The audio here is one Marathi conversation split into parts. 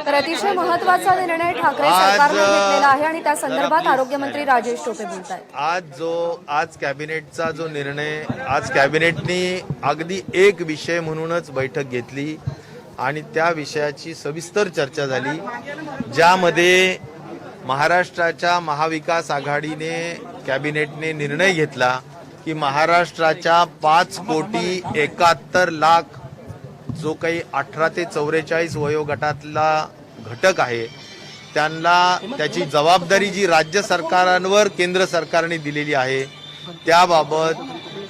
तर अतिशय महत्त्वाचा निर्णय ठाकरे सरकारने घेतलेला आहे आणि त्या संदर्भात आरोग्यमंत्री राजेश टोपे बोलतायत। आज कॅबिनेटचा जो निर्णय, आज कॅबिनेटने अगदी एक विषय म्हणूनच बैठक घेतली आणि त्या विषयाची सविस्तर चर्चा झाली, ज्यामध्ये महाराष्ट्राच्या महाविकास आघाडीने कॅबिनेटने निर्णय घेतला की महाराष्ट्राच्या 5,71,00,000 जो काही 18 ते 44 वयोगटातला घटक आहे त्यांना त्याची जबाबदारी जी राज्य सरकारांवर केंद्र सरकारने दिलेली आहे त्याबाबत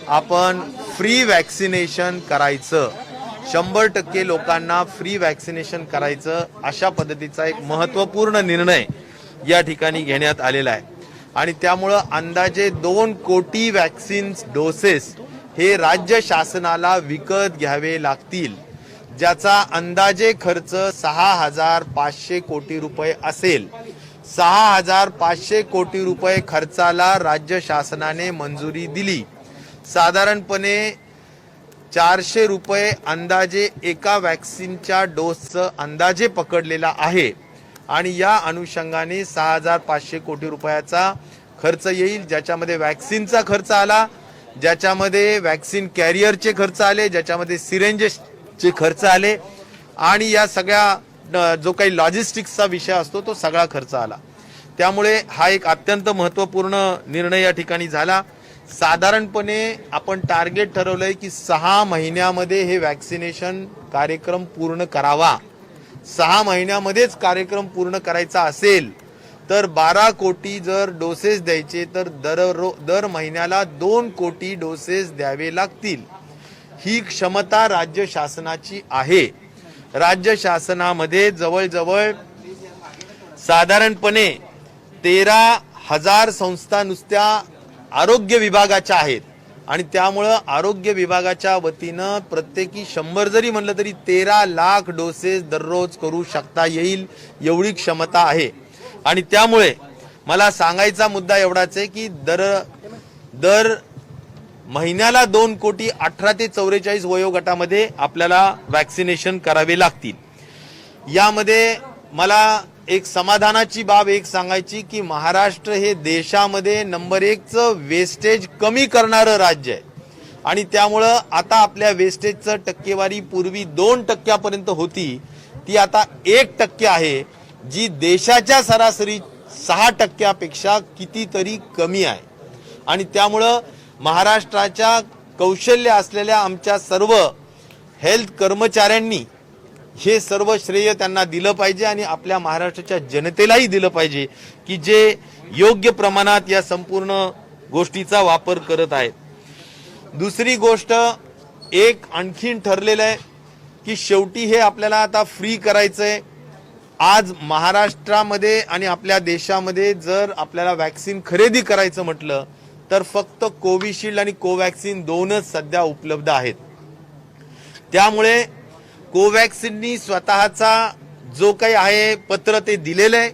आपण फ्री वॅक्सिनेशन करायचं, 100% लोकांना फ्री वॅक्सिनेशन करायचं, अशा पद्धतीचा एक महत्त्वपूर्ण निर्णय या ठिकाणी घेण्यात आलेला आहे। आणि त्यामुळं अंदाजे 2 कोटी वॅक्सिन्स डोसेस हे राज्य शासनाला विकत घ्यावे लागतील, ज्याचा अंदाजे खर्च 6,500 कोटी रुपये असेल। 6,500 कोटी रुपये खर्चाला राज्य शासनाने मंजुरी दिली। साधारणपणे 400 रुपये अंदाजे एका वॅक्सिनच्या डोसचं अंदाजे पकडलेला आहे आणि या अनुषंगाने 6,500 कोटी रुपयाचा खर्च येईल, ज्याच्यामध्ये वॅक्सिनचा खर्च आला, ज्याच्यामध्ये वॅक्सिन कॅरियरचे खर्च आले, ज्याच्यामध्ये सिरेंजेसचे खर्च आले आणि या सगळ्या जो काही लॉजिस्टिक्सचा विषय असतो तो सगळा खर्च आला। त्यामुळे हा एक अत्यंत महत्त्वपूर्ण निर्णय या ठिकाणी झाला। साधारणपणे आपण टार्गेट ठरवलंय की 6 महिन्यामध्ये हे वॅक्सिनेशन कार्यक्रम पूर्ण करावा। 6 महिन्यामध्येच कार्यक्रम पूर्ण करायचा असेल तर 12 कोटी जर डोसेस द्यायचे तर दर महिन्याला 2 कोटी डोसेस द्यावे लागतील। ही क्षमता राज्य शासनाची आहे। राज्य शासनामध्ये जवळजवळ साधारणपणे 13,000 संस्था नुसत्या आरोग्य विभागाच्या आहेत आणि त्यामुळं आरोग्य विभागाच्या वतीनं प्रत्येकी 100 जरी म्हणलं तरी 13 लाख डोसेस दररोज करू शकता येईल, एवढी क्षमता आहे। आणि त्यामुळे मला सांगायचा मुद्दा एवढाच आहे की दर महिन्याला 2 कोटी 18 ते 44 वयोगटामध्ये आपल्याला वॅक्सिनेशन करावे लागतील। यामध्ये मला एक समाधानाची बाब एक सांगायची की महाराष्ट्र हे देशामध्ये नंबर 1चं वेस्टेज कमी करणारं राज्य आहे आणि त्यामुळं आता आपल्या वेस्टेजचं टक्केवारी पूर्वी 2% होती, ती आता 1% आहे, जी देशाच्या सरासरी 6% कितीतरी कमी आहे। आणि त्यामुळं महाराष्ट्राच्या कौशल्य असलेल्या आमच्या सर्व हेल्थ कर्मचाऱ्यांनी हे सर्व श्रेय त्यांना दिलं पाहिजे आणि आपल्या महाराष्ट्राच्या जनतेलाही दिलं पाहिजे की जे योग्य प्रमाणात या संपूर्ण गोष्टीचा वापर करत आहेत। दुसरी गोष्ट एक आणखीन ठरलेलं आहे की शेवटी हे आपल्याला आता फ्री करायचंय। आज महाराष्ट्रामध्ये आणि आपल्या देशामध्ये जर आपल्याला वॅक्सिन खरेदी करायचं म्हटलं तर फक्त कोविशिल्ड आणि कोवॅक्सिन 2च सध्या उपलब्ध आहेत। त्यामुळे कोवॅक्सिननी स्वतःचा जो काही आहे पत्र ते दिलेलं आहे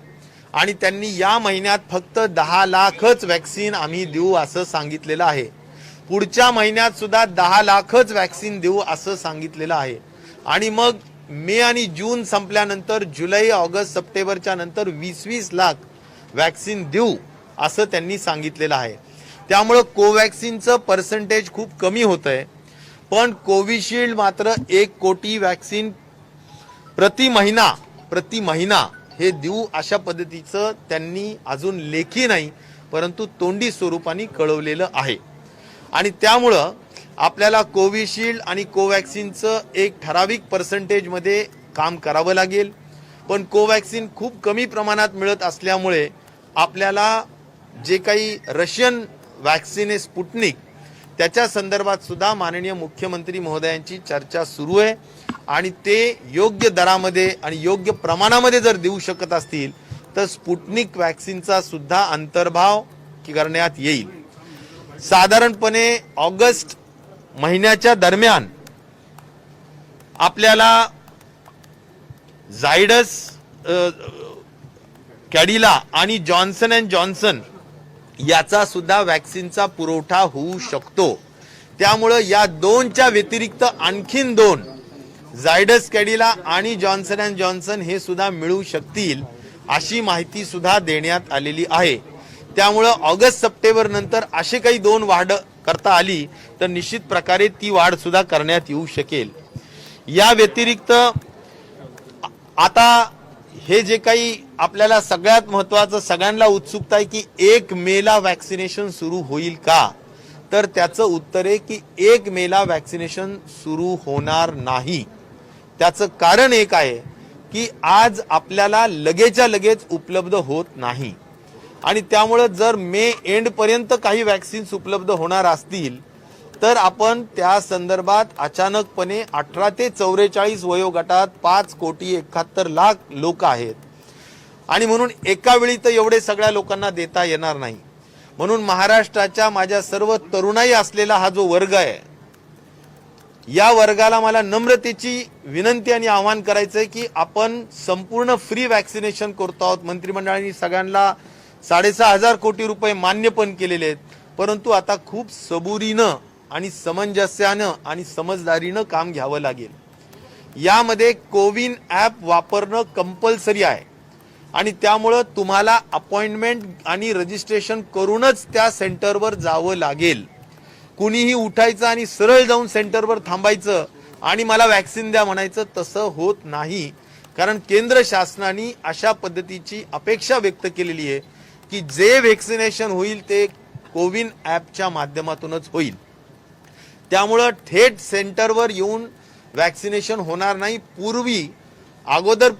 आणि त्यांनी या महिन्यात फक्त 10 लाखच वॅक्सिन आम्ही देऊ असं सांगितलेलं आहे। पुढच्या महिन्यात सुद्धा 10 लाखच वॅक्सिन देऊ असं सांगितलेलं आहे आणि मग मे आणि जून संपल्यानंतर जुलै, ऑगस्ट, सप्टेंबरच्या नंतर 20-20 लाख वॅक्सिन देऊ असं त्यांनी सांगितलेलं आहे। त्यामुळं कोवॅक्सिनचं पर्सेंटेज खूप कमी होतंय, पण कोविशिल्ड मात्र 1 कोटी वॅक्सिन प्रति महिना हे देऊ अशा पद्धतीचं त्यांनी अजून लेखी नाही परंतु तोंडी स्वरूपाने कळवलेलं आहे। आणि त्यामुळं आपल्याला कोविशिल्ड आणि कोवॅक्सिनचं एक ठराविक पर्सेंटेजमध्ये काम करावं लागेल, पण कोवॅक्सिन खूप कमी प्रमाणात मिळत असल्यामुळे आपल्याला जे काही रशियन वॅक्सिन आहे स्पुटनिक त्याच्या संदर्भात सुद्धा माननीय मुख्यमंत्री महोदयांची चर्चा सुरू आहे आणि ते योग्य दरामध्ये आणि योग्य प्रमाणामध्ये जर देऊ शकत असतील तर स्पुटनिक वॅक्सिनचा सुद्धा अंतर्भाव करण्यात येईल। साधारणपणे ऑगस्ट महिन्याच्या दरम्यान आपल्याला झायडस कॅडिला आणि जॉन्सन अँड जॉन्सन याचा सुद्धा वॅक्सिनचा पुरवठा होऊ शकतो। त्यामुळे या 2च्या व्यतिरिक्त आणखीन 2 झायडस कॅडिला आणि जॉन्सन अँड जॉन्सन हे सुद्धा मिळू शकतील अशी माहिती सुद्धा देण्यात आलेली आहे। त्यामुळे ऑगस्ट सप्टेंबर नंतर असे काही 2 वाढ करता आली तर निश्चित प्रकारे ती वाढ सुद्धा करण्यात येऊ शकेल। या व्यतिरिक्त आता हे जे काही आपल्याला सगळ्यात महत्त्वाचं सगळ्यांना उत्सुकता आहे की 1 मेला वॅक्सिनेशन सुरू होईल का, तर त्याचं उत्तर आहे की 1 मेला वॅक्सिनेशन सुरू होणार नाही। त्याचं कारण एक आहे की आज आपल्याला लगेचच्या लगेच उपलब्ध होत नाही आणि त्यामुळे जर मे एंड पर्यंत काही वॅक्सिन्स उपलब्ध होणार असतील तर आपण त्या संदर्भात अचानकपणे 18 ते 44 वयोगटात 5,71,00,000 लोक आहेत आणि म्हणून एका वेळी तर एवढे सगळ्या लोकांना देता येणार नाही। म्हणून महाराष्ट्राच्या माझ्या सर्व तरुणाई असलेला हा जो वर्ग आहे या वर्गाला मला नम्रतेची विनंती आणि आवाहन करायचं आहे की आपण संपूर्ण फ्री वॅक्सिनेशन करतो आहोत। मंत्रिमंडळाने सगळ्यांना 6,500 कोटी रुपये मान्य पण केलेले आहेत, परंतु आता खूप सबुरीनं आणि समंजस्यानं आणि समजदारीनं काम घ्यावं लागेल। यामध्ये कोविन ॲप वापरणं कंपल्सरी आहे आणि त्यामुळं तुम्हाला अपॉइंटमेंट आणि रजिस्ट्रेशन करूनच त्या सेंटरवर जावं लागेल। कुणीही उठायचं आणि सरळ जाऊन सेंटरवर थांबायचं आणि मला वॅक्सिन द्या म्हणायचं तसं होत नाही, कारण केंद्र शासनाने अशा पद्धतीची अपेक्षा व्यक्त केलेली आहे की जे वॅक्सिनेशन होईल ते कोविन ॲपच्या माध्यमातूनच होईल। त्यामुळं थेट सेंटरवर येऊन वॅक्सिनेशन होणार नाही।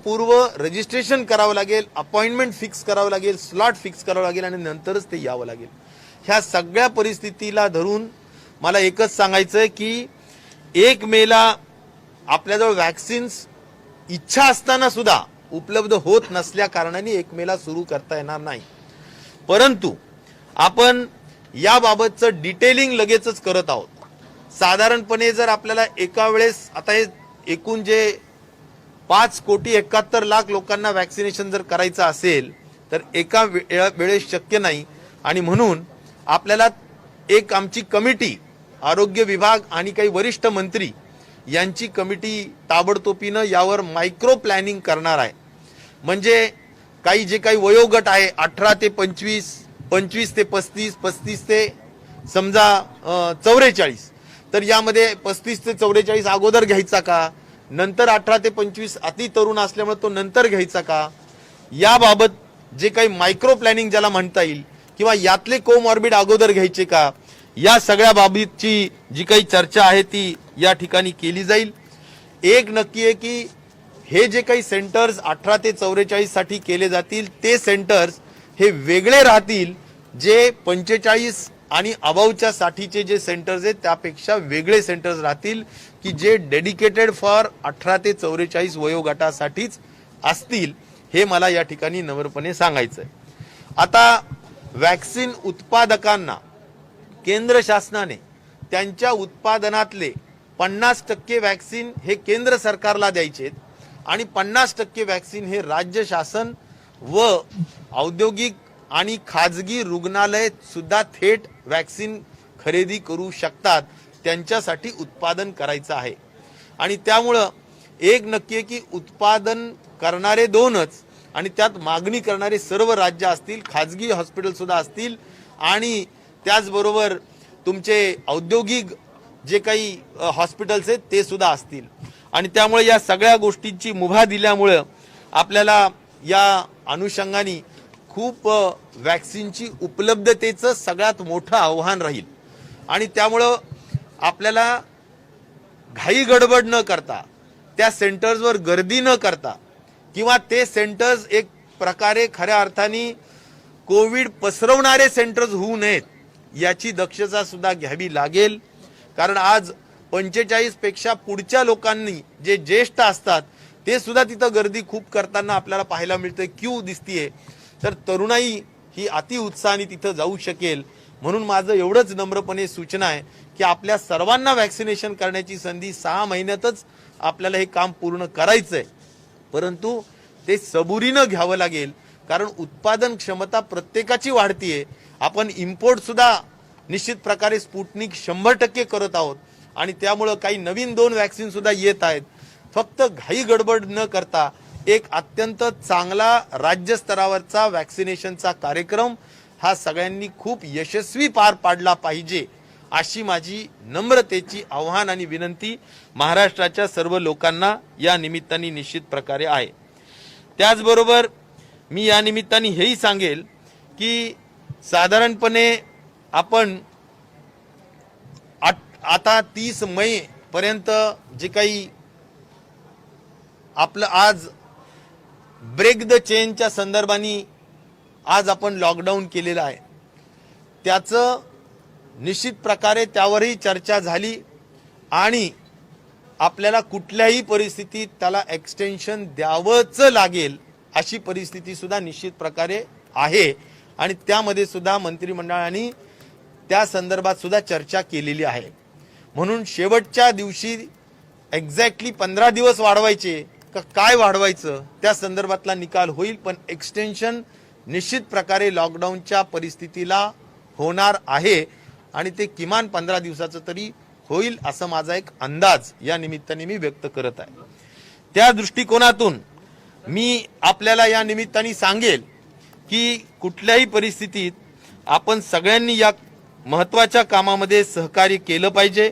पूर्व रजिस्ट्रेशन करावं लागेल, अपॉइंटमेंट फिक्स करावं लागेल, स्लॉट फिक्स करावं लागेल आणि नंतरच ते यावं लागेल। ह्या सगळ्या परिस्थितीला धरून मला एकच सांगायचं आहे की 1 मेला आपल्याजवळ वॅक्सिन्स इच्छा असताना सुद्धा उपलब्ध होत नसल्या कारणाने 1 मेला सुरू करता येणार नाही, परंतु आपण याबाबतचं डिटेलिंग लगेचच करत आहोत। साधारणपणे जर आपल्याला एका वेळेस आता हे एकूण जे 5,71,00,000 लोकांना वॅक्सिनेशन जर करायचं असेल तर एका वेळेस शक्य नाही आणि म्हणून आपल्याला एक आमची कमिटी आरोग्य विभाग आणि काही वरिष्ठ मंत्री यांची कमिटी ताबडतोबीनं यावर मायक्रो प्लॅनिंग करणार आहे। म्हणजे काही जे काही वयोगट आहे 18 ते 25, 25 ते 35, 35 ते समजा 44, तर यामध्ये 35 ते 44 अगोदर घ्यायचा का, नंतर 18 ते 25 अति तरुण असल्यामुळे तो नंतर घ्यायचा का, याबाबत जे काही मायक्रो प्लॅनिंग ज्याला म्हणता येईल किंवा यातले कोमॉर्बिड अगोदर घ्यायचे का, या सगळ्या बाबतीची जी काही चर्चा आहे ती या ठिकाणी केली जाईल। एक नक्की आहे की हे जे काही सेंटर्स 18 ते 44 साठी केले जातील ते सेंटर्स हे वेगळे राहतील, जे 45 आणि अबावच्या साठीचे जे सेंटर्स आहेत त्यापेक्षा वेगळे सेंटर्स राहतील की जे डेडिकेटेड फॉर 18 ते 44 वयोगटासाठीच असतील, हे मला या ठिकाणी नम्रपणे सांगायचं आहे। आता वॅक्सिन उत्पादकांना केंद्र शासनाने त्यांच्या उत्पादनातले 50% वॅक्सिन हे केंद्र सरकारला द्यायचे आणि 50% वॅक्सिन हे राज्य शासन व औद्योगिक आणि खाजगी रुग्णालय सुद्धा थेट वॅक्सिन खरेदी करू शकतात, त्यांच्यासाठी उत्पादन करायचं आहे। आणि त्यामुळं एक नक्की आहे की उत्पादन करणारे 2च आणि त्यात मागणी करणारे सर्व राज्य असतील, खाजगी हॉस्पिटल सुद्धा असतील आणि त्याचबरोबर तुमचे औद्योगिक जे काही हॉस्पिटल्स आहेत ते सुद्धा असतील। आणि त्यामुळे या सगळ्या गोष्टींची मुभा दिल्यामुळे आपल्याला या अनुषंगाने खूप वॅक्सिनची उपलब्धतेचं सगळ्यात मोठं आव्हान राहील आणि त्यामुळं आपल्याला घाई गडबड न करता, त्या सेंटर्सवर गर्दी न करता किंवा ते सेंटर्स एक प्रकारे खऱ्या अर्थाने कोविड पसरवणारे सेंटर्स होऊ नयेत याची दक्षता सुद्धा घ्यावी लागेल। कारण आज 45 पेक्षा पुढच्या लोकांनी जे ज्येष्ठ असतात ते सुद्धा तिथं गर्दी खूप करताना आपल्याला पाहायला मिळते, क्यू दिसतीये, तर तरुणाई ही अति उत्साहाने तिथं जाऊ शकेल। म्हणून माझं एवढंच नम्रपणे सूचना आहे की आपल्या सर्वांना वॅक्सिनेशन करण्याची संधी 6 महिन्यातच आपल्याला हे काम पूर्ण करायचंय, परंतु ते सबुरीनं घ्यावं लागेल, कारण उत्पादन क्षमता प्रत्येकाची वाढतीये। आपण इम्पोर्ट सुद्धा निश्चित प्रकारे स्पुटनिक 100% करत आहोत आणि त्यामुळे काही नवीन 2 वॅक्सिन सुद्धा येत आहेत। फक्त घाई गडबड न करता एक अत्यंत चांगला राज्य स्तरावरचा वॅक्सिनेशनचा कार्यक्रम हा सगळ्यांनी खूप यशस्वी पार पाडला पाहिजे, अशी माझी नम्रतेची आव्हान आणि विनंती महाराष्ट्राच्या सर्व लोकांना या निमित्ताने निश्चित प्रकारे आहे। त्याचबरोबर मी या निमित्ताने हेही सांगेल की साधारणपणे आपण आता 30 मे पर्यंत जे काही आपलं आज ब्रेक द चेनच्या संदर्भाने आज आपण लॉकडाऊन केलेलं आहे, त्याचं निश्चित प्रकारे त्यावरही चर्चा झाली आणि आपल्याला कुठल्याही परिस्थितीत त्याला एक्सटेन्शन द्यावंच लागेल अशी परिस्थिती सुद्धा निश्चित प्रकारे आहे आणि त्यामध्ये सुद्धा मंत्रिमंडळाने त्या संदर्भात सुद्धा चर्चा केलेली आहे। म्हणून शेवटच्या दिवशी एक्झॅक्टली 15 दिवस वाढवायचे का काय वाढवायचं त्या संदर्भातला निकाल होईल, पण एक्सटेन्शन निश्चित प्रकारे लॉकडाऊनच्या परिस्थितीला होणार आहे आणि ते किमान 15 दिवसाचं तरी होईल असा माझा एक अंदाज या निमित्ताने मी व्यक्त करत आहे। त्या दृष्टिकोनातून मी आपल्याला या निमित्ताने सांगेल की कुठल्याही परिस्थितीत आपण सगळ्यांनी या महत्त्वाच्या कामामध्ये सहकार्य केलं पाहिजे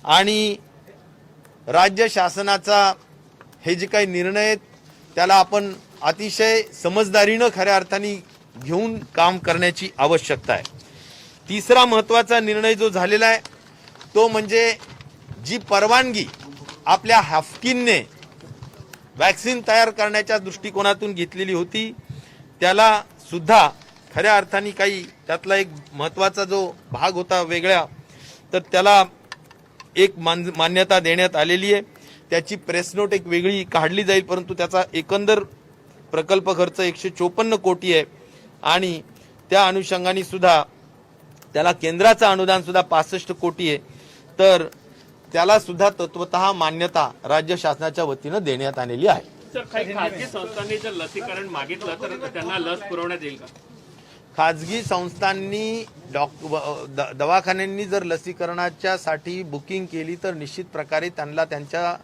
आणि राज्य शासनाचा हे जे काही निर्णय आहेत त्याला आपण अतिशय समजदारीनं खऱ्या अर्थाने घेऊन काम करण्याची आवश्यकता आहे। तिसरा महत्त्वाचा निर्णय जो झालेला आहे तो म्हणजे जी परवानगी आपल्या हाफकिनने वॅक्सिन तयार करण्याच्या दृष्टिकोनातून घेतलेली होती त्याला सुद्धा खऱ्या अर्थाने काही त्यातला एक महत्त्वाचा जो भाग होता वेगळा तर त्याला एक मान्यता देण्यात आलेली आहे। त्याची प्रेस नोट एक वेगळी काढली जाईल, परंतु त्याचा एकंदर प्रकल्प खर्च 154 कोटी आहे आणि त्या अनुषंगाने सुद्धा त्याला केंद्राचं अनुदान सुद्धा 65 कोटी आहे, तर त्याला सुद्धा तत्वतः मान्यता राज्य शासनाच्या वतीनं देण्यात आलेली आहे। सर, काही खासगी संस्थांनी जर लसीकरण मागितलं तर त्यांना लस पुरवण्यात येईल का? खाजगी संस्थांनी दवाखान्यांनी जर लसीकरणाच्या साठी बुकिंग केली तर निश्चित प्रकारे त्यांना त्यांच्या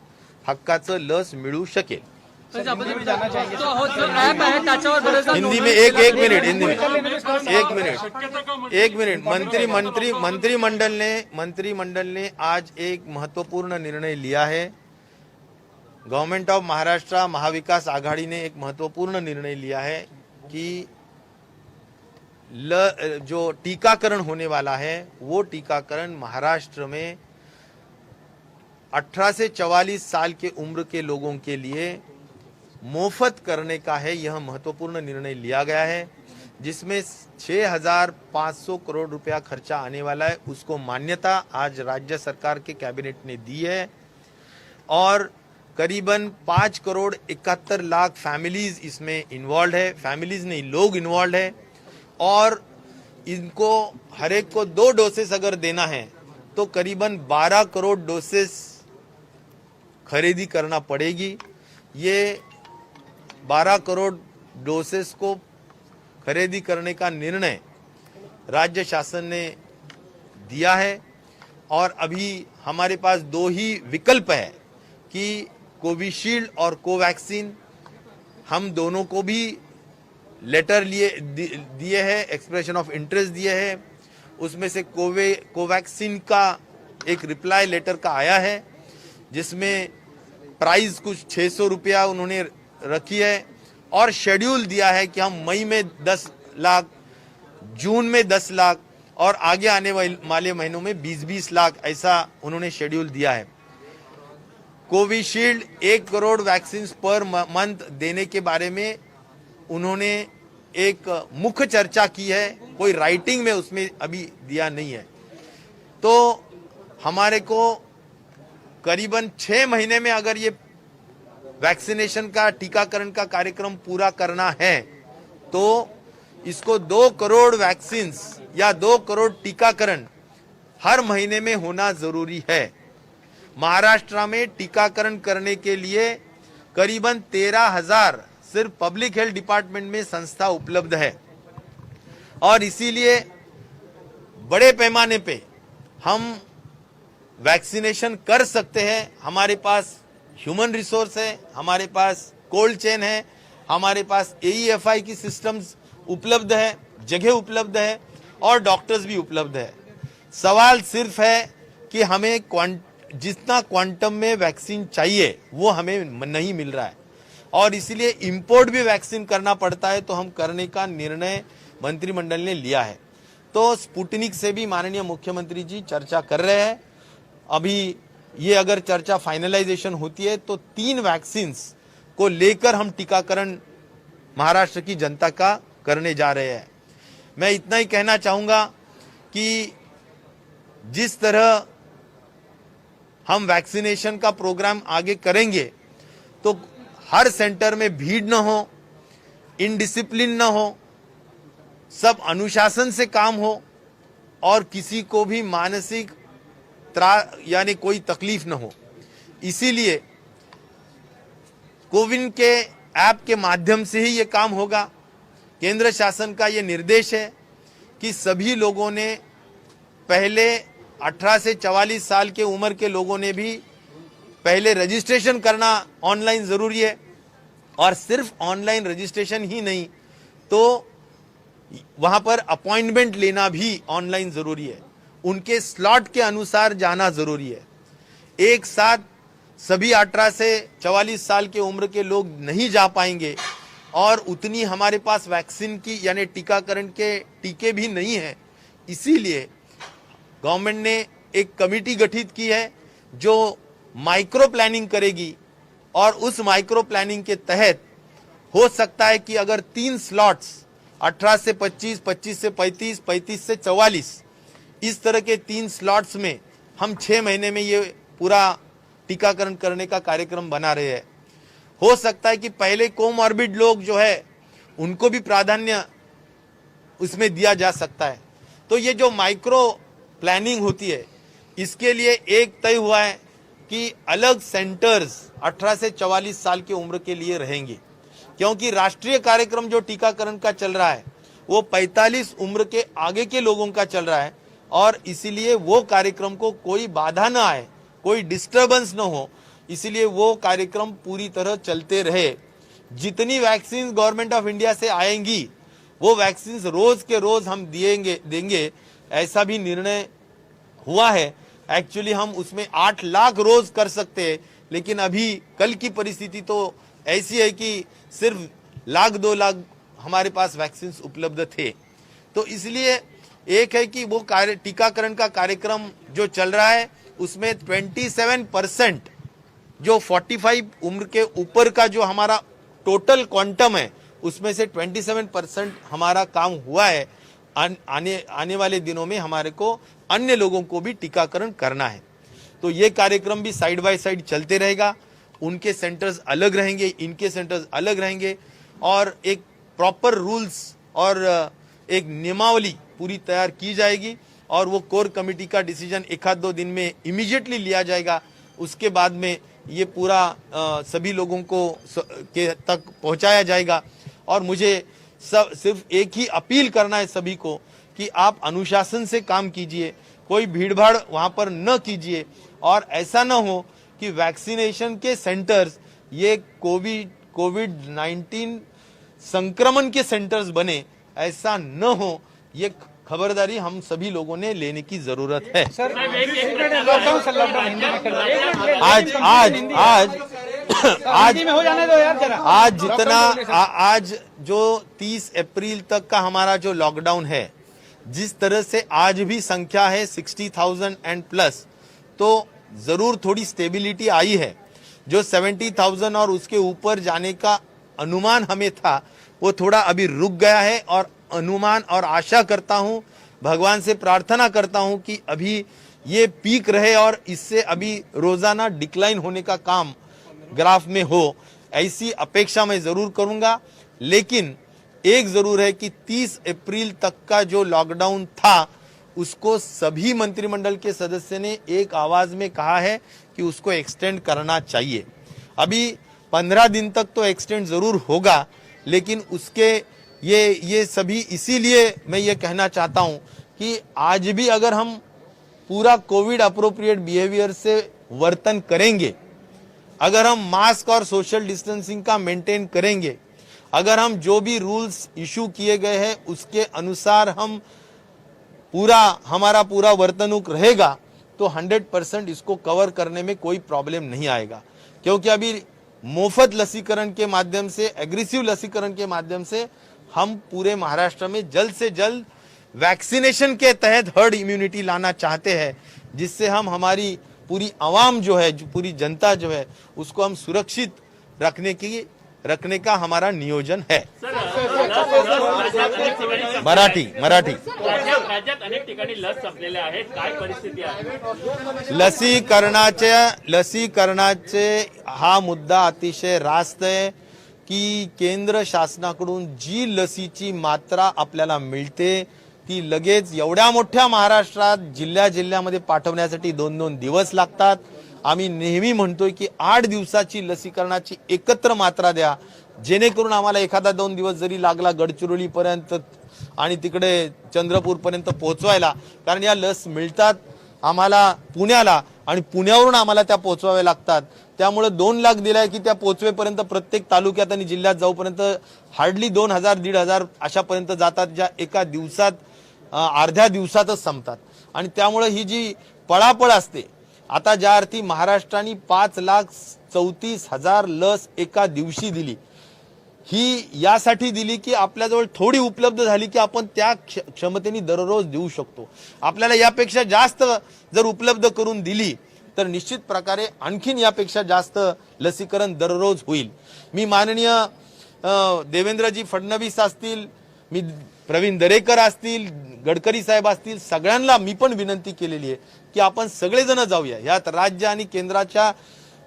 हक्काचं लस मिळू शकेल। हिंदी में एक मिनट मंत्रिमंडल ने आज एक महत्वपूर्ण निर्णय लिया है। गवर्नमेंट ऑफ महाराष्ट्र महाविकास आघाड़ी ने एक महत्वपूर्ण निर्णय लिया है कि जो टीकाकरण होने वाला है वो टीकाकरण महाराष्ट्र में 18 से 44 साल के उम्र के लोगों के लिए मुफ्त करने का है। यह महत्वपूर्ण निर्णय लिया गया है जिसमें 6,500 करोड़ रुपया खर्चा आने वाला है। उसको मान्यता आज राज्य सरकार के कैबिनेट ने दी है और करीबन 5 करोड़ 71 लाख फैमिलीज इसमें इन्वॉल्व है, फैमिलीज नहीं लोग इन्वॉल्व है और इनको हर एक को 2 डोसेस अगर देना है तो करीबन 12 करोड़ डोसेस खरीदी करना पड़ेगी। ये 12 करोड़ डोसेस को खरीदी करने का निर्णय राज्य शासन ने दिया है और अभी हमारे पास 2 ही विकल्प है कि कोविशील्ड और कोवैक्सीन, हम दोनों को भी लेटर दिए हैं, एक्सप्रेशन ऑफ इंटरेस्ट दिए हैं। उसमें से कोवैक्सीन का एक रिप्लाई लेटर का आया है जिसमें प्राइस कुछ 600 रुपया उन्होंने रखी है और शेड्यूल दिया है कि हम मई में 10 लाख, जून में 10 लाख और आगे आने वाले महीनों में 20-20 लाख ऐसा उन्होंने शेड्यूल दिया है। Covishield 1 crore vaccine per month देने के बारे में उन्होंने एक मुख्य चर्चा की है, कोई राइटिंग में उसमें अभी दिया नहीं है। तो हमारे को करीबन 6 महीने में अगर ये वैक्सीनेशन का टीकाकरण का कार्यक्रम पूरा करना है तो इसको 2 करोड़ वैक्सीन्स या 2 करोड़ टीकाकरण हर महीने में होना जरूरी है। महाराष्ट्र में टीकाकरण करने के लिए करीबन 13,000 सिर्फ पब्लिक हेल्थ डिपार्टमेंट में संस्था उपलब्ध है और इसीलिए बड़े पैमाने पे हम वैक्सीनेशन कर सकते हैं। हमारे पास ह्यूमन रिसोर्स है, हमारे पास कोल्ड चेन है, हमारे पास AEFI की सिस्टम्स उपलब्ध है, जगह उपलब्ध है और डॉक्टर्स भी उपलब्ध है। सवाल सिर्फ है कि हमें जितना क्वांटम में वैक्सीन चाहिए वो हमें नहीं मिल रहा है और इसलिए इंपोर्ट भी वैक्सीन करना पड़ता है, तो हम करने का निर्णय मंत्रिमंडल ने लिया है। तो स्पुतनिक से भी माननीय मुख्यमंत्री जी चर्चा कर रहे हैं। अभी ये अगर चर्चा फाइनलाइजेशन होती है तो 3 वैक्सीन्स को लेकर हम टीकाकरण महाराष्ट्र की जनता का करने जा रहे हैं। मैं इतना ही कहना चाहूंगा कि जिस तरह हम वैक्सीनेशन का प्रोग्राम आगे करेंगे तो हर सेंटर में भीड़ न हो, इनडिसिप्लिन न हो, सब अनुशासन से काम हो और किसी को भी मानसिक यानी कोई तकलीफ न हो। इसीलिए कोविन के ऐप के माध्यम से ही ये काम होगा। केंद्र शासन का ये निर्देश है कि सभी लोगों ने पहले 18 से 44 साल के उम्र के लोगों ने भी पहले रजिस्ट्रेशन करना ऑनलाइन जरूरी है और सिर्फ ऑनलाइन रजिस्ट्रेशन ही नहीं तो वहां पर अपॉइंटमेंट लेना भी ऑनलाइन जरूरी है। उनके स्लॉट के अनुसार जाना जरूरी है। एक साथ सभी 18 से 44 साल के उम्र के लोग नहीं जा पाएंगे और उतनी हमारे पास वैक्सीन की यानी टीकाकरण के टीके भी नहीं है। इसीलिए गवर्नमेंट ने एक कमेटी गठित की है जो माइक्रो प्लानिंग करेगी और उस माइक्रो प्लानिंग के तहत हो सकता है कि अगर 3 स्लॉट्स 18 से 25, 25 से 35, 35 से 44 इस तरह के 3 स्लॉट्स में हम 6 महीने में ये पूरा टीकाकरण करने का कार्यक्रम बना रहे हैं। हो सकता है कि पहले कोमॉर्बिड लोग जो है उनको भी प्राधान्य उसमें दिया जा सकता है। तो ये जो माइक्रो प्लानिंग होती है इसके लिए एक तय हुआ है कि अलग सेंटर्स 18 से 44 साल की उम्र के लिए रहेंगे, क्योंकि राष्ट्रीय कार्यक्रम जो टीकाकरण का चल रहा है वो 45 उम्र के आगे के लोगों का चल रहा है और इसीलिए वो कार्यक्रम को कोई बाधा न आए, कोई डिस्टर्बेंस न हो, इसीलिए वो कार्यक्रम पूरी तरह चलते रहे। जितनी वैक्सीन गवर्नमेंट ऑफ इंडिया से आएंगी वो वैक्सीन रोज के रोज हम देंगे ऐसा भी निर्णय हुआ है। एक्चुअली हम उसमें 8 लाख रोज कर सकते हैं, लेकिन अभी कल की परिस्थिति तो ऐसी है कि सिर्फ 1-2 लाख हमारे पास वैक्सीन उपलब्ध थे। तो इसलिए एक है कि वो टीकाकरण का कार्यक्रम जो चल रहा है उसमें 27% जो 45 उम्र के ऊपर का जो हमारा टोटल क्वांटम है उसमें से 27% हमारा काम हुआ है। आने वाले दिनों में हमारे को अन्य लोगों को भी टीकाकरण करना है। तो ये कार्यक्रम भी साइड बाय साइड चलते रहेगा। उनके सेंटर्स अलग रहेंगे, इनके सेंटर्स अलग रहेंगे और एक प्रॉपर रूल्स और एक नियमावली पूरी तैयार की जाएगी और वो कोर कमेटी का डिसीजन 1-2 दिन में इमीडिएटली लिया जाएगा। उसके बाद में ये पूरा सभी लोगों को के तक पहुंचाया जाएगा। और मुझे सिर्फ एक ही अपील करना है सभी को कि आप अनुशासन से काम कीजिए, कोई भीड़भाड़ वहां पर न कीजिए और ऐसा न हो कि वैक्सीनेशन के सेंटर्स ये कोविड-19 संक्रमण के सेंटर्स बने, ऐसा न हो। ये खबरदारी हम सभी लोगों ने लेने की जरूरत है। आज जो 30 अप्रैल तक का हमारा जो लॉकडाउन है, जिस तरह से आज भी संख्या है 60,000 एंड प्लस, तो जरूर थोड़ी स्टेबिलिटी आई है। जो 70,000 और उसके ऊपर जाने का अनुमान हमें था वो थोड़ा अभी रुक गया है और अनुमान और आशा करता हूं, भगवान से प्रार्थना करता हूं कि अभी ये पीक रहे और इससे अभी रोजाना डिक्लाइन होने का काम ग्राफ में हो, ऐसी अपेक्षा मैं जरूर करूंगा। लेकिन एक जरूर है कि 30 अप्रैल तक का जो लॉकडाउन था उसको सभी मंत्रिमंडल के सदस्य ने एक आवाज में कहा है कि उसको एक्सटेंड करना चाहिए। अभी 15 दिन तक तो एक्सटेंड जरूर होगा, लेकिन उसके ये सभी इसीलिए मैं ये कहना चाहता हूं कि आज भी अगर हम पूरा कोविड अप्रोप्रिएट बिहेवियर से वर्तन करेंगे अगर हम मास्क और सोशल डिस्टेंसिंग का मेंटेन करेंगे, अगर हम जो भी रूल्स इशू किए गए हैं उसके अनुसार हम हमारा पूरा वर्तनूक रहेगा, तो 100% इसको कवर करने में कोई प्रॉब्लम नहीं आएगा। क्योंकि अभी मुफ्त लसीकरण के माध्यम से, एग्रेसिव लसीकरण के माध्यम से हम पूरे महाराष्ट्र में जल्द से जल्द वैक्सीनेशन के तहत हर्ड इम्यूनिटी लाना चाहते हैं, जिससे हम हमारी पूरी आवाम जो है, पूरी जनता जो है, उसको हम सुरक्षित रखने का हमारा नियोजन है। मराठी राज्यात अनेक ठिकाणी लस संपलेल्या आहेत, काय परिस्थिती आहे? लसीकरणाचे हा मुद्दा अतिशय रास्त आहे की केंद्र शासनाकडून जी लसीची मात्रा आपल्याला मिळते ती लगेच एवढ्या मोठ्या महाराष्ट्रात जिल्ह्यामध्ये पाठवण्यासाठी 2-2 दिवस लागतात। आम्ही नेहमी म्हणतोय की 8 दिवसाची लसीकरणाची एकत्र मात्रा द्या, जेणेकरून आम्हाला 1-2 दिवस जरी लागला गडचिरोली पर्यंत आणि तिकडे चंद्रपूर पर्यंत पोहोचवायला, कारण या लस मिळतात आम्हाला पुण्याला आणि पुण्यावरून आम्हाला त्या पोहोचवाव्या लागतात। त्यामुळे 2 लाख दिलाय की त्या पोहोचवेपर्यंत प्रत्येक तालुक्यात आणि जिल्ह्यात जाऊपर्यंत हार्डली 2000-1500 अशापर्यंत जातात, ज्या एका दिवसात अर्ध्या दिवसातच संपतात। आणि त्यामुळे ही जी पळापळ असते, आता ज्या अर्थी महाराष्ट्राने 5,34,000 लस एका दिवशी दिली, ही यासाठी दिली की आपल्याजवळ थोडी उपलब्ध झाली की आपण त्या क्षमतेने दररोज देऊ शकतो। आपल्याला यापेक्षा जास्त जर उपलब्ध करून दिली तर निश्चित प्रकारे आणखीन यापेक्षा जास्त लसीकरण दररोज होईल। मी माननीय देवेंद्रजी फडणवीस असतील, मी प्रवीण दरेकर असतील, गडकरी साहेब असतील, सगळ्यांना मी पण विनंती केलेली आहे की आपण सगळेजण जाऊया। यात राज्य आणि केंद्राच्या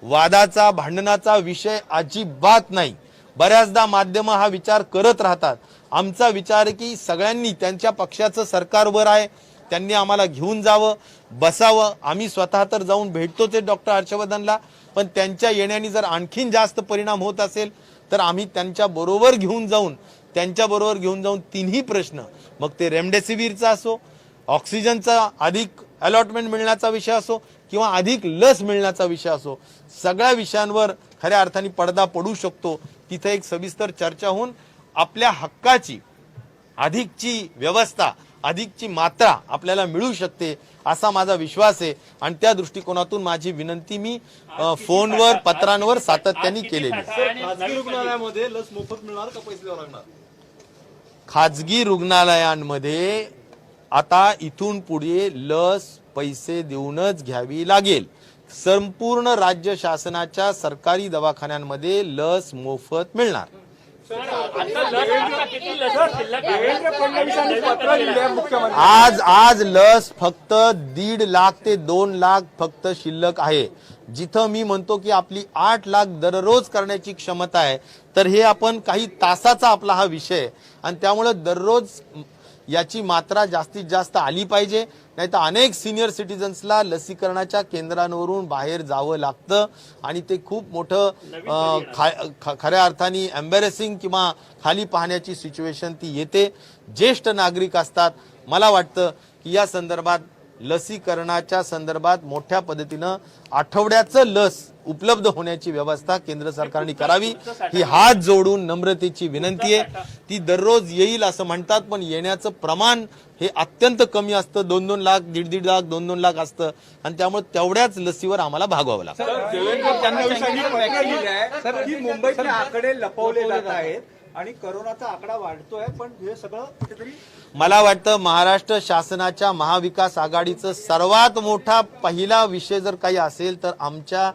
वादाचा, भांडणाचा विषय अजिबात नाही। बऱ्याचदा माध्यम हा विचार करत राहतात। आमचा विचार आहे की सगळ्यांनी, त्यांच्या पक्षाचं सरकारवर आहे, त्यांनी आम्हाला घेऊन जावं, बसावं। आम्ही स्वतः तर जाऊन भेटतोच आहे डॉक्टर हर्षवर्धनला, पण त्यांच्या येण्याने जर आणखीन जास्त परिणाम होत असेल तर आम्ही त्यांच्याबरोबर घेऊन जाऊन तिन्ही प्रश्न, मग ते रेमडेसिवीरचा असो, ऑक्सिजनचा अधिक अलॉटमेंट मिळण्याचा विषय असो किंवा अधिक लस मिळण्याचा विषय असो, सगळ्या विषयांवर खऱ्या अर्थाने पडदा पडू शकतो। तिथे एक सविस्तर चर्चा होऊन आपल्या हक्काची अधिकची व्यवस्था, अधिकची मात्रा आपल्याला मिळू शकते असा माझा विश्वास आहे। आणि त्या दृष्टिकोनातून माझी विनंती मी फोनवर, पत्रांवर सातत्याने केलेली आहे। खाजगी रुग्णालयामध्ये लस मोफत मिळणार का पैसे द्यावे लागणार? खाजगी रुग्णालयांमध्ये आता इथून पुढे लस पैसे देऊनच घ्यावी लागेल। संपूर्ण राज्य शासनाच्या सरकारी दवाखान्यांमध्ये लस मोफत मिळणार। आज लस फक्त 1.5 लाख ते 2 लाख फक्त शिल्लक आहे। जिथं मी म्हणतो की आपली 8 लाख दररोज करण्याची क्षमता आहे, तर हे आपण काही तासाचा आपला हा विषय, आणि त्यामुळे दररोज याची मात्रा जास्तीत जास्त आली पाहिजे। नाही तर अनेक सिनियर सिटीजन्सला लसीकरणाच्या केंद्रांवरून बाहेर जावं लागतं आणि ते खूप मोठं खऱ्या अर्थाने एम्बॅरेसिंग किंवा खाली पाहण्याची सिच्युएशन ती येते। ज्येष्ठ नागरिक असतात। मला वाटतं की या संदर्भात लसीकरणाच्या संदर्भात मोठ्या पद्धतीनं आठवड्याचं लस उपलब्ध होण्याची व्यवस्था केंद्र सरकारने करावी, ही हात जोडून नम्रतेची विनंती आहे। ती दररोज येईल असं म्हणतात, पण येण्याचं प्रमाण हे अत्यंत कमी असतं। 2-2 लाख, 1.5 लाख, 2-2 लाख असतं, आणि त्यामुळे तेवढ्याच लसीवर आम्हाला भागवावं लागतं। मुंबईतले आकडे लपवले जात आहेत आणि कोरोनाचा आकडा वाढतोय, पण हे सगळं कुठेतरी मला वाटतं महाराष्ट्र शासनाच्या महाविकास आघाडीचं सर्वात मोठा पहिला विषय जर काही असेल तर आमच्या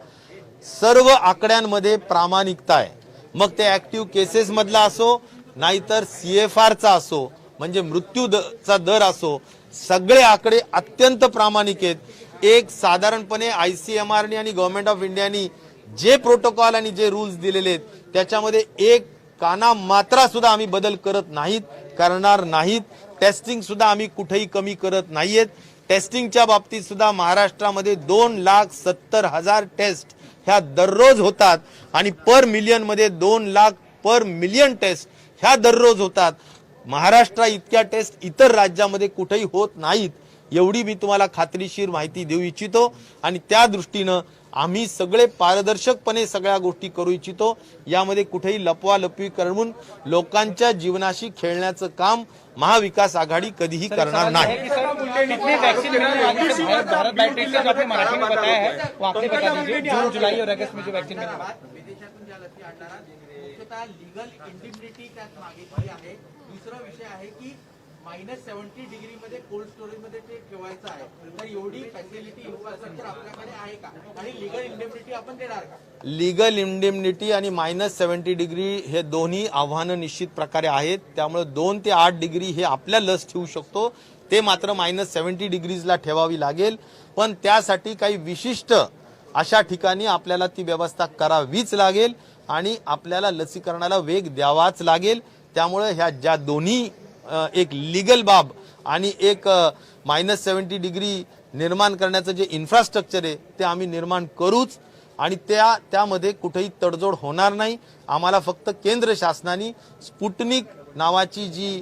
सर्व आकड्यांमध्ये प्रामाणिकता आहे। मग ते ऍक्टिव्ह केसेस मधला असो, नाहीतर CFRचा असो, म्हणजे मृत्यूचा दर असो, सगळे आकडे अत्यंत प्रामाणिक आहेत। एक साधारणपणे ICMR आणि गव्हर्नमेंट ऑफ इंडियानी जे प्रोटोकॉल आणि जे रूल्स दिलेले आहेत त्याच्यामध्ये एक काना मात्रा सुद्धा आम्ही बदल करत नाहीत, करणार नाहीत। टेस्टिंग सुद्धा आम्ही कुठेही कमी करत नाहीयेत। टेस्टिंगच्या बाबतीत सुद्धा महाराष्ट्रामध्ये 2,70,000 टेस्ट ह्या दररोज होतात आणि पर मिलियन मध्ये 2 लाख पर मिलियन टेस्ट ह्या दररोज होतात। महाराष्ट्र इतक्या टेस्ट इतर राज्यामध्ये कुठेही होत नाहीत, एवढी मी तुम्हाला खात्रीशीर माहिती देऊ इच्छितो। आणि त्या दृष्टीनं आम्ही सगळे पारदर्शकपणे सगळ्या गोष्टी करू इच्छितो. यामध्ये कुठेही लपवालपवी करून लोकांच्या जीवनाशी खेळण्याचं काम महाविकास आघाड़ी कधीही करणार नाही. कितने वैक्सीन मिलने वाली है? भारत बायोटेक से जो आपने मराठी में बताया है वो आपने बता दीजिए, जून जुलाई और अगस्त में जो वैक्सीन मिलने वाली है. विदेशातून ज्या लसी आणणार मुख्यतः लिगल इंडिमिनिटी त्यात मागितली आहे. दुसरा विषय आहे की -70 डिग्रीमध्ये कोल्ड स्टोरेजमध्ये ते ठेवायचं आहे. तर एवढी फॅसिलिटी इन्फ्रास्ट्रक्चर आपल्याकडे आहे का आणि लिगल इंडिमिनिटी आपण देणार का? लीगल इंडेमनिटी आणि -70 डिग्री हे दोन्ही आव्हानं निश्चित प्रकारे आहेत. त्यामुळे 2 ते 8 डिग्री हे आपल्या लस ठेवू शकतो, ते मात्र -70 डिग्रीजला ठेवावी लागेल. पण त्यासाठी काही विशिष्ट अशा ठिकाणी आपल्याला ती व्यवस्था करावीच लागेल आणि आपल्याला लसीकरणाला वेग द्यावाच लागेल. त्यामुळे ह्या ज्या दोन्ही एक लीगल बाब आणि एक -70 डिग्री निर्माण करण्याचं जे इन्फ्रास्ट्रक्चर आहे ते आम्ही निर्माण करूच आणि त्यामध्ये कुठेही तडजोड होणार नाही. आम्हाला फक्त केंद्र शासनाने स्पुटनिक नावाची जी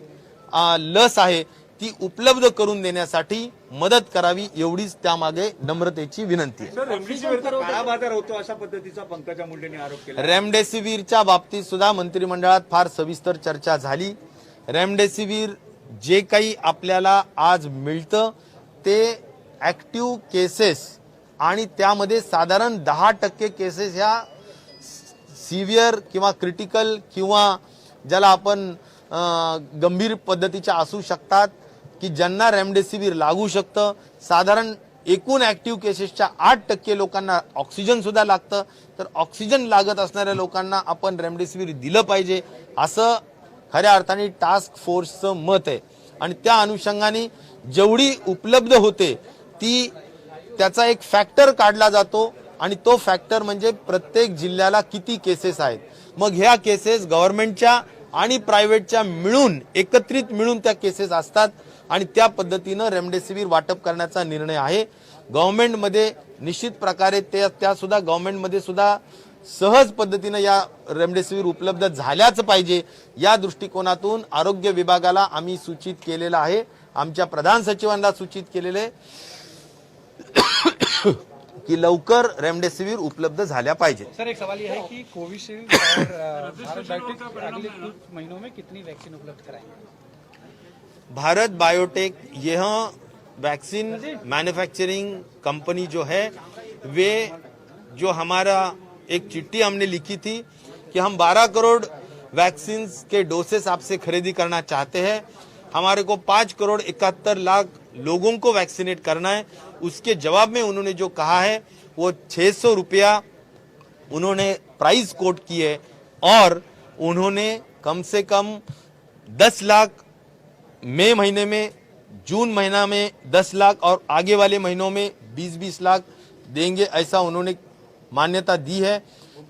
लस आहे ती उपलब्ध करून देण्यासाठी मदत करावी एवढीच त्यामागे नम्रतेची विनंती आहे. रेमडेसिवीरचा काळा बाजार होतो अशा पद्धतीचा पंकजा मुंडेंनी आरोप केला. रेमडेसिवीरच्या बाबतीत सुद्धा मंत्रिमंडळात फार सविस्तर चर्चा झाली. रेमडेसिवीर जे काही आपल्याला आज मिळतं ते ऍक्टिव्ह केसेस आणि त्यामध्ये साधारण 10% केसेस ह्या सिव्हिअर किंवा क्रिटिकल किंवा ज्याला आपण गंभीर पद्धतीच्या असू शकतात की ज्यांना रेमडेसिवीर लागू शकतं. साधारण एकूण ऍक्टिव्ह केसेसच्या 8% लोकांना ऑक्सिजन सुद्धा लागतं. तर ऑक्सिजन लागत असणाऱ्या लोकांना आपण रेमडेसिवीर दिलं पाहिजे असं खऱ्या अर्थाने टास्क फोर्सचं मत आहे. आणि त्या अनुषंगाने जेवढी उपलब्ध होते ती त्याचा एक फॅक्टर काढला जातो आणि तो फॅक्टर म्हणजे प्रत्येक जिल्ह्याला किती केसेस आहेत. मग ह्या केसेस गव्हर्नमेंटच्या आणि प्रायव्हेटच्या मिळून एकत्रित मिळून त्या केसेस असतात आणि त्या पद्धतीनं रेमडेसिवीर वाटप करण्याचा निर्णय आहे. गव्हर्नमेंटमध्ये निश्चित प्रकारे त्या सुद्धा गव्हर्नमेंटमध्ये सुद्धा सहज पद्धतीनं या रेमडेसिवीर उपलब्ध झाल्याच पाहिजे या दृष्टिकोनातून आरोग्य विभागाला आम्ही सूचित केलेलं आहे. आमच्या प्रधान सचिवांना सूचित केलेले की लवकर रेमडेसिवीर उपलब्ध झाल्या पाहिजे. सर एक सवाल यह है कि कोविशील्ड और भारत बायोटेक अगले कुछ महीनों में कितनी वैक्सीन उपलब्ध कराएंगे? भारत बायोटेक यह वैक्सीन मैन्युफैक्चरिंग कंपनी जो है वे जो हमारा एक चिट्ठी हमने लिखी थी कि हम 12 करोड़ वैक्सीन के डोसेस आपसे खरीदी करना चाहते हैं. हमारे को 5 करोड़ 71 लाख लोगों को वैक्सीनेट करना है. उसके जवाब में उन्होंने जो कहा है वो 600 रुपया उन्होंने प्राइस कोट की है और उन्होंने कम से कम 10 लाख मई महीने में, जून महीना में 10 लाख और आगे वाले महीनों में 20-20 लाख देंगे ऐसा उन्होंने मान्यता दी है.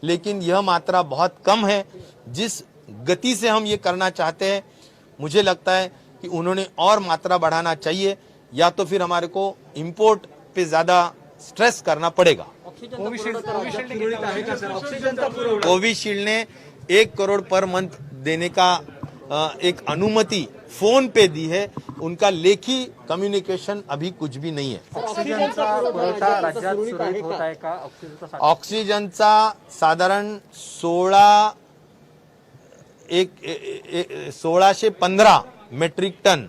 लेकिन यह मात्रा बहुत कम है. जिस गति से हम ये करना चाहते हैं मुझे लगता है कि उन्होंने और मात्रा बढ़ाना चाहिए या तो फिर हमारे को इंपोर्ट पे ज्यादा स्ट्रेस करना पड़ेगा. कोविशील्ड ने 1 करोड़ पर मंथ देने का एक अनुमति फोन पे दी है. उनका लेखी कम्युनिकेशन अभी कुछ भी नहीं है. ऑक्सिजनचा साधारण 1615 मेट्रिक टन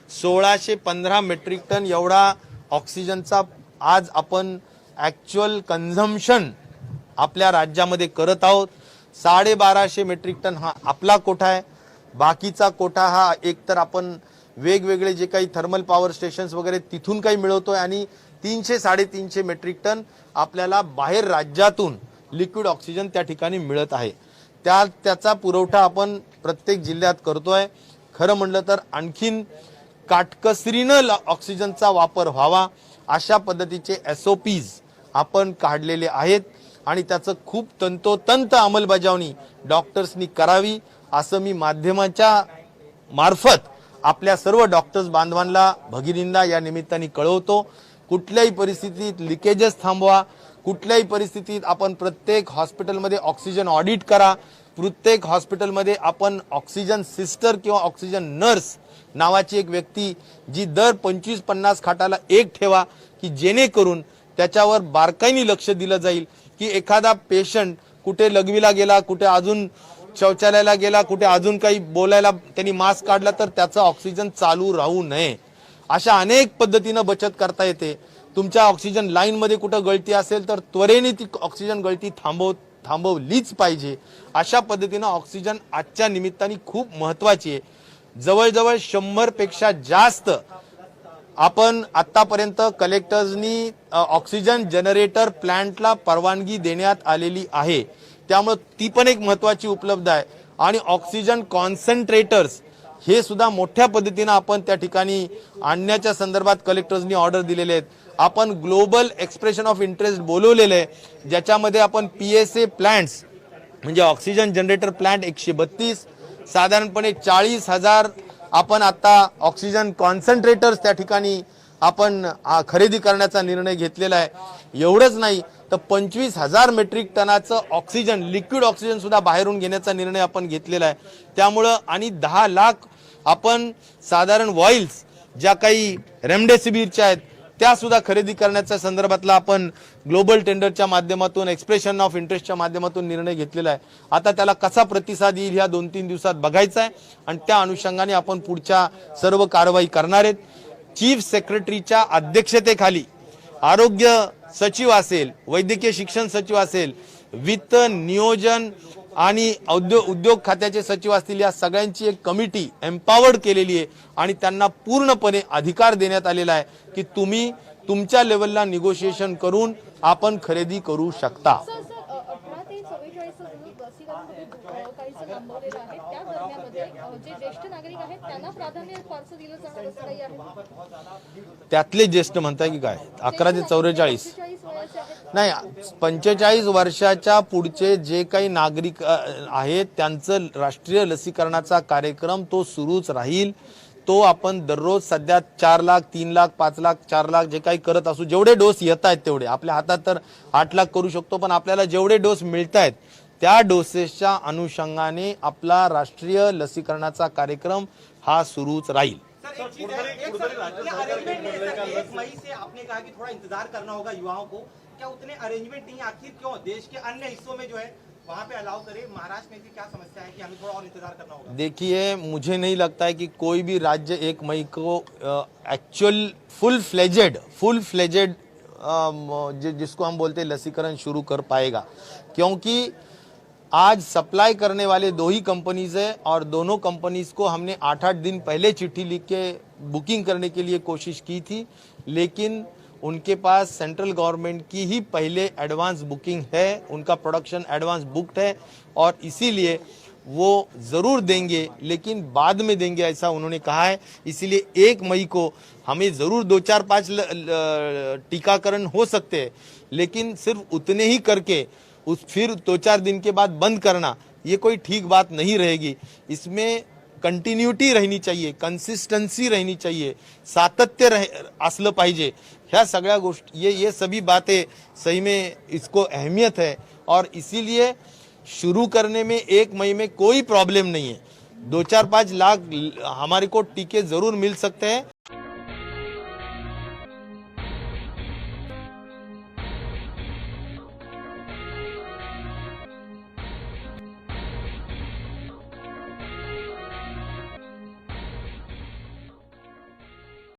1615 मेट्रिक टन एवढा ऑक्सिजनचा आज आपण ऍक्च्युअल कन्झम्पशन आपल्या राज्यामध्ये करत आहोत. 1250 मेट्रिक टन हा आपला कोठा आहे. बाकीचा कोठा हा एकतर आपण वेगवेगळे जे काही थर्मल पॉवर स्टेशन्स वगैरे तिथून काही मिळवतोय आणि 300-350 मेट्रिक टन आपल्याला बाहेर राज्यातून लिक्विड ऑक्सिजन त्या ठिकाणी मिळत आहे. त्याचा पुरवठा आपण प्रत्येक जिल्ह्यात करतोय. खरं म्हणलं तर आणखीन काटकसरीनं ऑक्सिजनचा वापर व्हावा अशा पद्धतीचे SOPs आपण काढलेले आहेत आणि त्याचं खूप तंतोतंत अंमलबजावणी डॉक्टर्सनी करावी असं मी माध्यमाच्या मार्फत आपल्या सर्व डॉक्टर्स बांधवांना भगिनींना या निमित्ताने कळवतो. कुठल्याही परिस्थितीत लिकेजेस थांबवा. कुठल्याही परिस्थितीत आपण प्रत्येक हॉस्पिटलमध्ये ऑक्सिजन ऑडिट करा. प्रत्येक हॉस्पिटलमध्ये आपण ऑक्सिजन सिस्टर किंवा ऑक्सिजन नर्स नावाची एक व्यक्ती जी दर 25-50 खाटाला एक ठेवा की जेणेकरून त्याच्यावर बारकाईने लक्ष दिलं जाईल की एखादा पेशंट कुठे लघवीला गेला, कुठे अजून शौचालयाला गेला, कुठे अजून काही बोलायला त्यांनी मास्क काढला तर त्याचा ऑक्सिजन चालू राहू नये. अशा अनेक पद्धतीनं बचत करता येते. तुमच्या ऑक्सिजन लाईन मध्ये कुठं गळती असेल तर त्वरेने ती ऑक्सिजन गळती थांबवलीच पाहिजे. अशा पद्धतीनं ऑक्सिजन आजच्या निमित्ताने खूप महत्वाची आहे. जवळजवळ 100 पेक्षा जास्त आपण आतापर्यंत कलेक्टर्सनी ऑक्सिजन जनरेटर प्लांटला परवानगी देण्यात आलेली आहे. त्यामुळे ती पण एक महत्वाची उपलब्ध आहे. आणि ऑक्सिजन कॉन्सन्ट्रेटर्स हे सुद्धा मोठ्या पद्धतीनं आपण त्या ठिकाणी आणण्याच्या संदर्भात कलेक्टर्सनी ऑर्डर दिलेले आहेत. आपण ग्लोबल एक्सप्रेशन ऑफ इंटरेस्ट बोलवलेलं आहे, ज्याच्यामध्ये आपण PSA प्लांट्स म्हणजे ऑक्सिजन जनरेटर प्लांट 132, साधारणपणे 40,000 आपण आता ऑक्सिजन कॉन्सन्ट्रेटर्स त्या ठिकाणी आपण खरेदी करण्याचा निर्णय घेतलेला आहे. एवढंच नाही तर 25,000 मेट्रिक टनाचं ऑक्सिजन, लिक्विड ऑक्सिजन सुद्धा बाहेरून घेण्याचा निर्णय आपण घेतलेला आहे. त्यामुळं आणि 10 लाख आपण साधारण व्हाईल्स ज्या काही रेमडेसिवीरच्या आहेत त्या सुद्धा खरेदी करण्याच्या संदर्भातला आपण ग्लोबल टेंडरच्या माध्यमातून, एक्सप्रेशन ऑफ इंटरेस्टच्या माध्यमातून निर्णय घेतलेला आहे. आता त्याला कसा प्रतिसाद येईल ह्या 2-3 दिवसात बघायचा आहे आणि त्या अनुषंगाने आपण पुढच्या सर्व कारवाई करणार आहेत. चीफ सेक्रेटरीच्या अध्यक्षतेखाली आरोग्य सचिव असेल, वैद्यकीय शिक्षण सचिव असेल, वित्त नियोजन आणि उद्योग खात्याचे सचिव असतील, या सगळ्यांची एक कमिटी एम्पावर्ड केलेली आहे आणि त्यांना पूर्णपणे अधिकार देण्यात आलेला आहे की तुम्ही तुमच्या लेवलला निगोशिएशन करून आपण खरेदी करू शकता. 18 ते 44 लसीकरण काहीसं लांबवलेलं आहे. त्या दरम्यानमध्ये जे ज्येष्ठ नागरिक आहेत त्यांना प्राधान्य फारसं दिलं जाणार असं काही आहे? त्यातले ज्येष्ठ म्हणताय की काय? 11 ते 44 वयाचे आहेत. नाही, 45 वर्षाच्या पुढचे जे काही नागरिक आहेत त्यांचं राष्ट्रीय लसीकरणाचा कार्यक्रम तो सुरूच राहील. तो आपण दररोज सध्या 4 लाख, 3 लाख, 5 लाख, 4 लाख जे काही करत असू, जेवढे डोस येत आहेत तेवढे आपल्या हातात तर 8 लाख करू शकतो, पण आपल्याला जेवढे डोस मिळत आहेत त्या डोसेसच्या अनुषंगाने आपला राष्ट्रीय लसीकरणाचा कार्यक्रम हा सुरूच राहील. सर, एक चीज है, एक अरेंजमेंट नहीं है सर. 1 मई से आपने कहा कि थोड़ा इंतजार करना होगा युवाओं को. क्या उतने अरेंजमेंट नहीं? आखिर क्यों देश के अन्य हिस्सों में जो है वहां पे अलाउ करे, महाराष्ट्र में भी क्या समस्या है कि हमें थोड़ा और इंतजार करना होगा? देखिए, मुझे नहीं लगता है कि कोई भी राज्य 1 मई को एक्चुअल फुल फ्लेजेड जिसको हम बोलते हैं लसीकरण शुरू कर पाएगा, क्योंकि आज सप्लाई करने वाले 2 ही कंपनीज है और दोनों कंपनीज को हमने 8-8 दिन पहले चिट्ठी लिख के बुकिंग करने के लिए कोशिश की थी, लेकिन उनके पास सेंट्रल गवर्नमेंट की ही पहले एडवांस बुकिंग है, उनका प्रोडक्शन एडवांस बुक्ड है और इसीलिए वो ज़रूर देंगे, लेकिन बाद में देंगे ऐसा उन्होंने कहा है. इसीलिए 1 मई को हमें ज़रूर 2-4-5 टीकाकरण हो सकते हैं, लेकिन सिर्फ उतने ही करके फिर 2-4 दिन के बाद बंद करना ये कोई ठीक बात नहीं रहेगी. इसमें कंटिन्यूटी रहनी चाहिए, कंसिस्टन्सी रहनी चाहिए, सातत्य असलं पाहिजे. ह्या सगळ्या गोष्टी ये सभी बातें सही में इसको अहमियत है और इसीलिए शुरू करने में 1 मई में कोई प्रॉब्लम नहीं है. 2-4-5 लाख हमारे को टीके जरूर मिल सकते हैं,